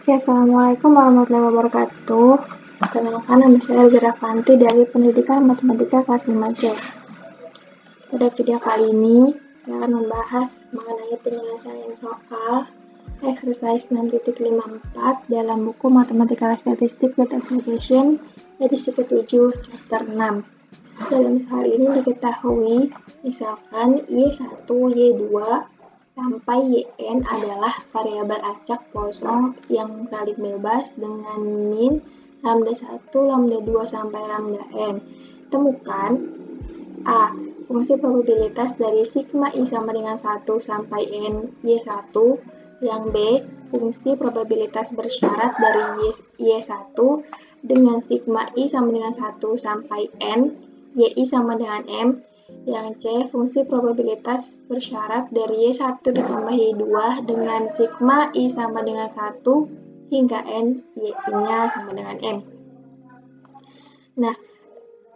Ya, Assalamualaikum warahmatullahi wabarakatuh. Perkenalkan, nama saya Zara Fanti dari Pendidikan Matematika kelas 5C. Pada video kali ini, saya akan membahas mengenai penyelesaian soal exercise 6.54 dalam buku Matematika Statistik dan Application edisi ke-7 chapter 6. Dalam soal ini diketahui, misalkan Y1, Y2, sampai Yn adalah variabel acak kosong yang saling bebas dengan min lambda 1, lambda 2, sampai lambda n. Temukan A. Fungsi probabilitas dari sigma I sama dengan 1 sampai n Y1. Yang B. Fungsi probabilitas bersyarat dari Y1 dengan sigma I sama dengan 1 sampai n Yi sama dengan M. Yang C, fungsi probabilitas bersyarat dari Y1 ditambah Y2 dengan sigma I sama dengan 1 hingga N, Y-nya sama dengan M. Nah,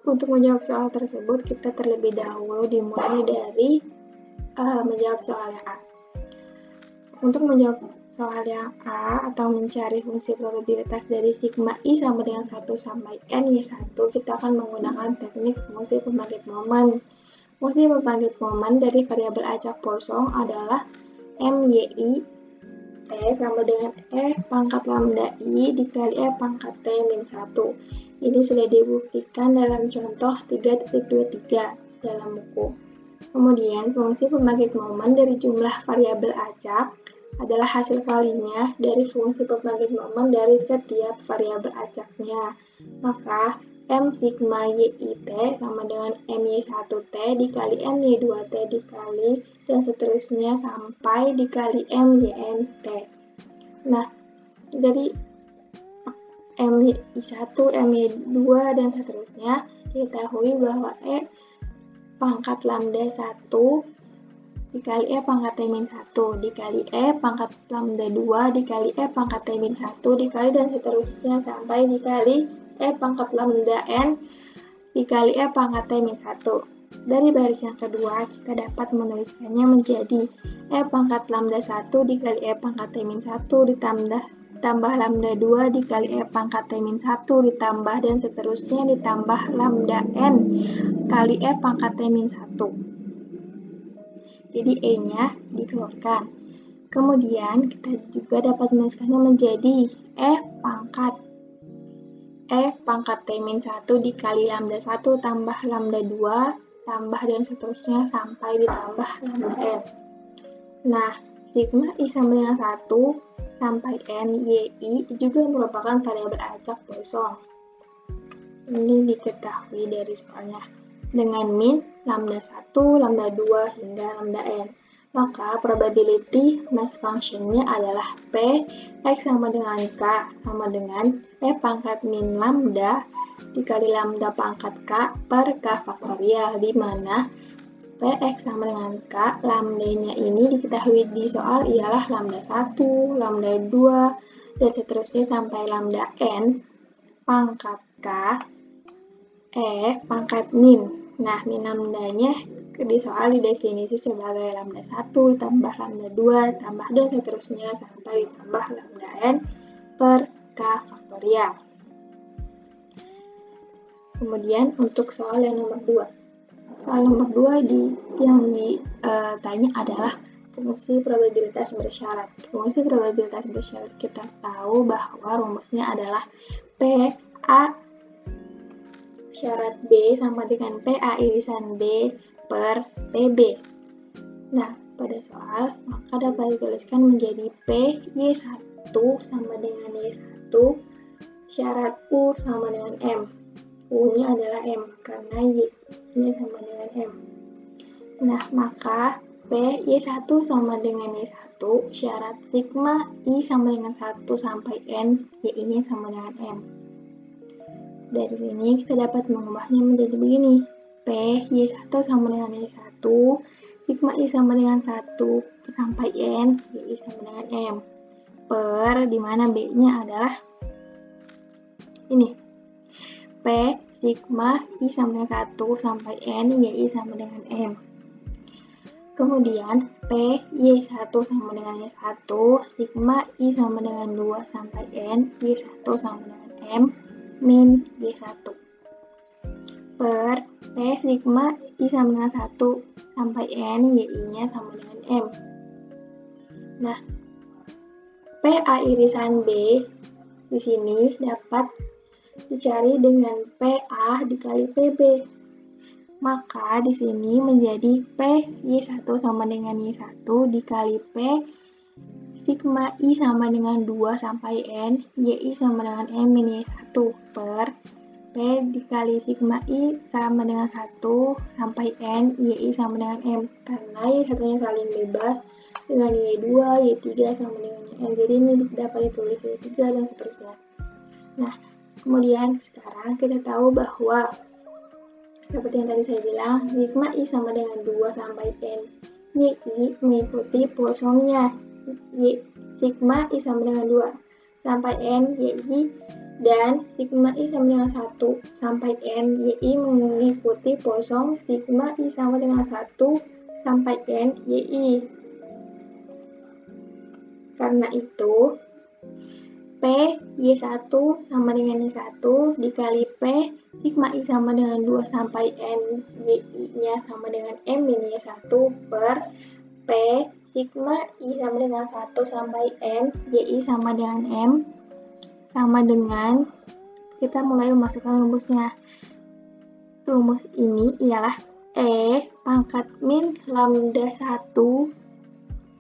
untuk menjawab soal tersebut, kita terlebih dahulu dimulai dari menjawab soal yang A. Untuk menjawab soal yang A atau mencari fungsi probabilitas dari sigma I sama dengan 1 sampai N Y1, kita akan menggunakan teknik fungsi pembangkit momen. Fungsi pembangkit momen dari variabel acak kosong adalah MYI T sama dengan E pangkat lambda I dikali E pangkat T min 1. Ini sudah dibuktikan dalam contoh 3.23 dalam buku. Kemudian, fungsi pembangkit momen dari jumlah variabel acak adalah hasil kalinya dari fungsi pembangkit momen dari setiap variabel acaknya. Maka, M sigma YIT sama dengan MY1T dikali MY2T dikali dan seterusnya sampai dikali MYNT. Nah, dari MY1, MY2, dan seterusnya diketahui bahwa E pangkat lambda 1 dikali E pangkat T min 1 dikali E pangkat lambda 2 dikali E pangkat T min 1 dikali dan seterusnya sampai dikali E pangkat lambda N dikali E pangkat T min 1. Dari baris yang kedua, kita dapat menuliskannya menjadi E pangkat lambda 1 dikali E pangkat T min 1 ditambah lambda 2 dikali E pangkat T min 1 ditambah dan seterusnya ditambah lambda N kali E pangkat T min 1. Jadi E-nya dikeluarkan. Kemudian kita juga dapat menuliskannya menjadi E pangkat T min 1 dikali lambda 1 tambah lambda 2 tambah dan seterusnya sampai ditambah lambda N. Nah, sigma I sama dengan 1 sampai N YI juga merupakan variabel acak kosong. Ini diketahui dari soalnya. Dengan min lambda 1, lambda 2, hingga lambda n. Maka probability mass function-nya adalah P X sama dengan K sama dengan E pangkat min lambda dikali lambda pangkat K per K faktorial, di mana Px sama dengan K, lambda-nya ini diketahui di soal ialah lambda 1, lambda 2, dan seterusnya sampai lambda n pangkat K E pangkat min. Nah, min lambdanya di soal didefinisi sebagai lambda 1 tambah lambda 2 tambah dan seterusnya sampai ditambah lambda n per K faktorial. Kemudian untuk soal yang nomor 2. Soal nomor 2 yang ditanya adalah fungsi probabilitas bersyarat. Fungsi probabilitas bersyarat kita tahu bahwa rumusnya adalah PA syarat B sama dengan PA irisan B per PB. Nah, pada soal, maka dapat dituliskan menjadi P Y1 sama dengan Y1 syarat U sama dengan M. U-nya adalah M, karena Y-nya sama dengan M. Nah, maka P Y1 sama dengan Y1 syarat sigma I sama dengan 1 sampai N, Y-nya sama dengan M. Dari sini kita dapat mengubahnya menjadi begini. P Y1 sama dengan Y1, sigma I sama dengan 1 sampai N, Y sama dengan M. Per, dimana B-nya adalah ini. P sigma I sama dengan 1 sampai N, Y sama dengan M. Kemudian PY1 sama dengan Y1, sigma I sama dengan 2 sampai N, Y1 sama dengan M, min Y1. Per P sigma I sama dengan 1 sampai N, YI-nya sama dengan M. Nah, PA irisan B di sini dapat dicari dengan PA dikali PB. Maka di sini menjadi P Y1 sama dengan Y1 dikali P sigma I sama dengan 2 sampai N, YI sama dengan M min Y1 per P dikali sigma I sama dengan 1 sampai N, YI sama dengan M. Karena Y1-nya saling bebas dengan Y2, Y3 sama dengan YN. Jadi ini dapat ditulis Y3 dan seterusnya. Nah, kemudian sekarang kita tahu bahwa seperti yang tadi saya bilang, sigma I sama dengan 2 sampai N. YI mengikuti Poissonnya. Sigma I sama dengan 2 sampai N, YI, dan sigma I sama dengan 1 sampai N, YI mengikuti Poisson sigma I sama dengan 1 sampai N, YI. Karena itu, P Y1 sama dengan Y1 dikali P sigma I sama dengan 2 sampai N, YI-nya sama dengan M min Y1 per P sigma I sama dengan 1 sampai N, YI sama dengan M, sama dengan, kita mulai memasukkan rumusnya. Rumus ini ialah E pangkat min lambda 1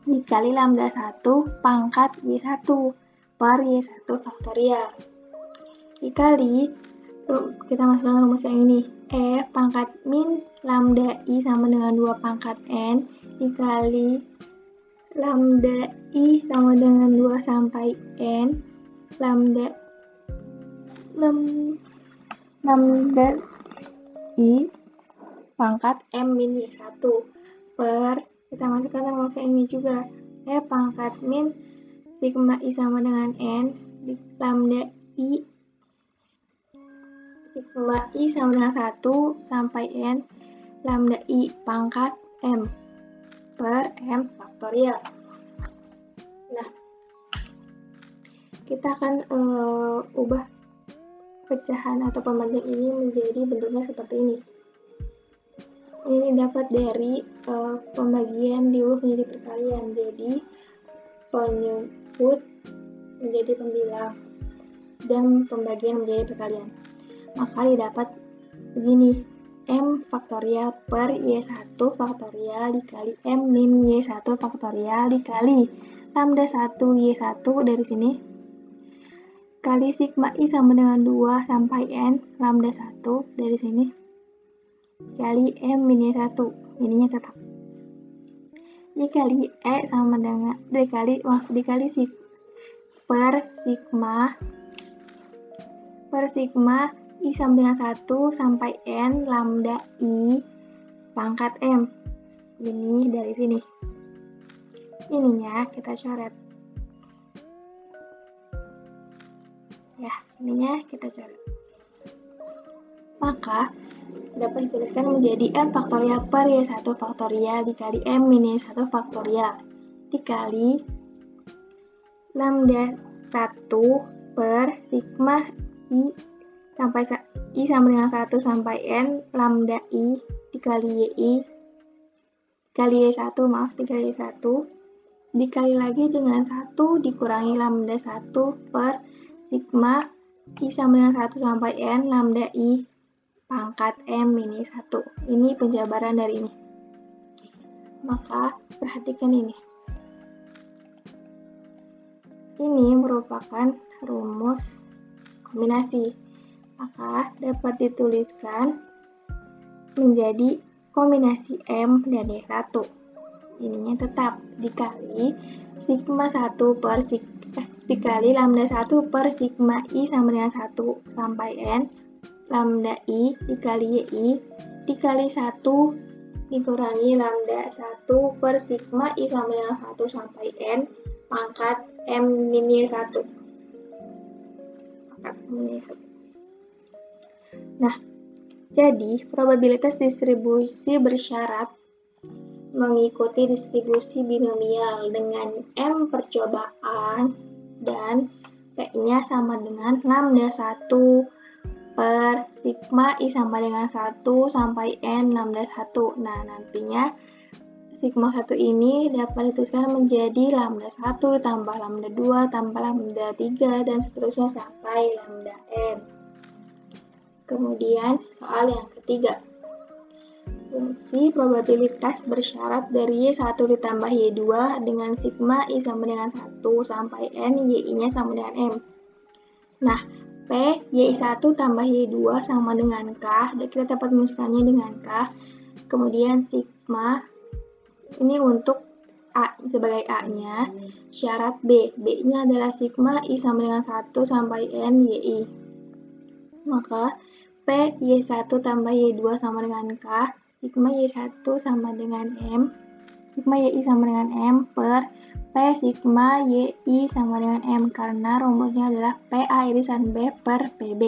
dikali lambda 1 pangkat Y1 per Y1 faktorial. Dikali, kita masukkan rumus yang ini. E pangkat min lambda I sama dengan 2 pangkat N dikali lambda I sama dengan 2 sampai N lambda I pangkat M min Y1 per, kita masukkan rumus ini juga, E pangkat min sigma I sama dengan N lambda I sigma I sama dengan 1 sampai N lambda I pangkat M per M faktorial. Nah, kita akan ubah pecahan atau pembanding ini menjadi bentuknya seperti ini. Ini dapat dari pembagian diubah menjadi perkalian. Jadi penyebut menjadi pembilang dan pembagian menjadi perkalian. Maka didapat begini, M faktorial per Y1 faktorial dikali M min Y1 faktorial dikali lambda 1 Y1 dari sini kali sigma I sama dengan 2 sampai N lambda 1 dari sini kali M min Y1, ininya tetap, dikali E sama dengan dikali per sigma I sama dengan 1 sampai N lambda I pangkat M. Ini dari sini. Ininya kita coret. Ya, ininya kita coret. Maka dapat dituliskan menjadi M faktorial per Y1 faktorial dikali M min Y1 faktorial dikali lambda 1 per sigma I sampai I sama dengan 1 sampai N lambda I dikali YI dikali Y1 dikali Y1 dikali lagi dengan 1 dikurangi lambda 1 per sigma I sama dengan 1 sampai N lambda I pangkat M min Y1. Ini penjabaran dari ini. Maka perhatikan ini. Ini merupakan rumus kombinasi. Maka dapat dituliskan menjadi kombinasi M dan Y1. Ininya tetap dikali sigma 1 per dikali lambda 1 per sigma I sama dengan 1 sampai N lambda I dikali YI dikali 1 dikurangi lambda 1 per sigma I sama dengan 1 sampai N pangkat M min Y1. Nah, jadi probabilitas distribusi bersyarat mengikuti distribusi binomial dengan M percobaan dan P-nya sama dengan lambda 1 per sigma I sama dengan 1 sampai N lambda 1. Nah, nantinya sigma 1 ini dapat dituliskan menjadi lambda 1 ditambah lambda 2 tambah lambda 3 dan seterusnya sampai lambda N. Kemudian soal yang ketiga. Fungsi probabilitas bersyarat dari Y1 ditambah Y2 dengan sigma I sama dengan 1 sampai N, Y-nya sama dengan M. Nah, P, Y1 tambah Y2 sama dengan K, dan kita dapat menuliskannya dengan K. Kemudian sigma, ini untuk A sebagai A-nya, syarat B. B-nya adalah sigma I sama dengan 1 sampai N, YI. Maka, P, Y1 tambah Y2 sama dengan K, sigma Y1 sama dengan M, sigma YI sama dengan M per P sigma YI sama dengan M, karena rumusnya adalah PA irisan B per PB.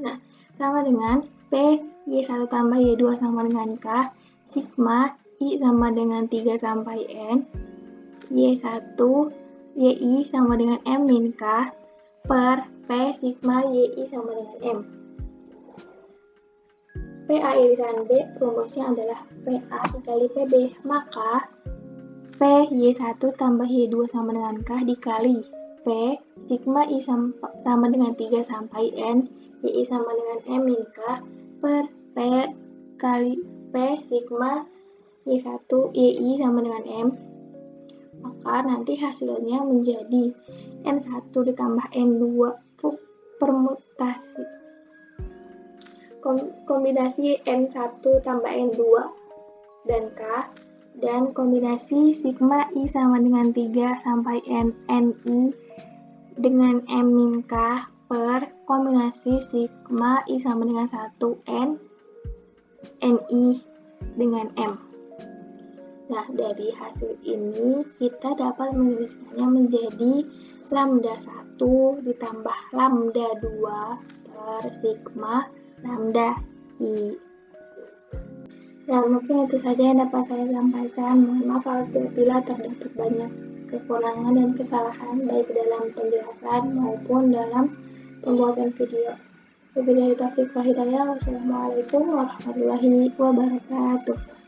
Nah, sama dengan P Y1 tambah Y2 sama dengan K, sigma I sama dengan 3 sampai N, Y1 YI sama dengan M min K per P sigma YI sama dengan M. PA irisan B rumusnya adalah PA dikali PB, maka P Y1 tambah Y2 sama dengan K dikali P sigma I sama dengan 3 sampai N, YI sama dengan M min K per P kali P sigma Y1 YI sama dengan M, maka nanti hasilnya menjadi N1 ditambah N2 permutasi kombinasi N1 tambah N2 dan K, dan kombinasi sigma I sama dengan 3 sampai N, NI dengan M min K per kombinasi sigma I sama dengan 1 N, NI dengan M. Nah, dari hasil ini kita dapat menuliskannya menjadi lambda 1 ditambah lambda 2 per sigma lambda I. Dan mungkin itu saja yang dapat saya sampaikan. Mohon maaf apabila terdapat banyak kekurangan dan kesalahan baik dalam penjelasan maupun dalam pembuatan video. Wabillahi taufiq wal hidayah. Wassalamualaikum warahmatullahi wabarakatuh.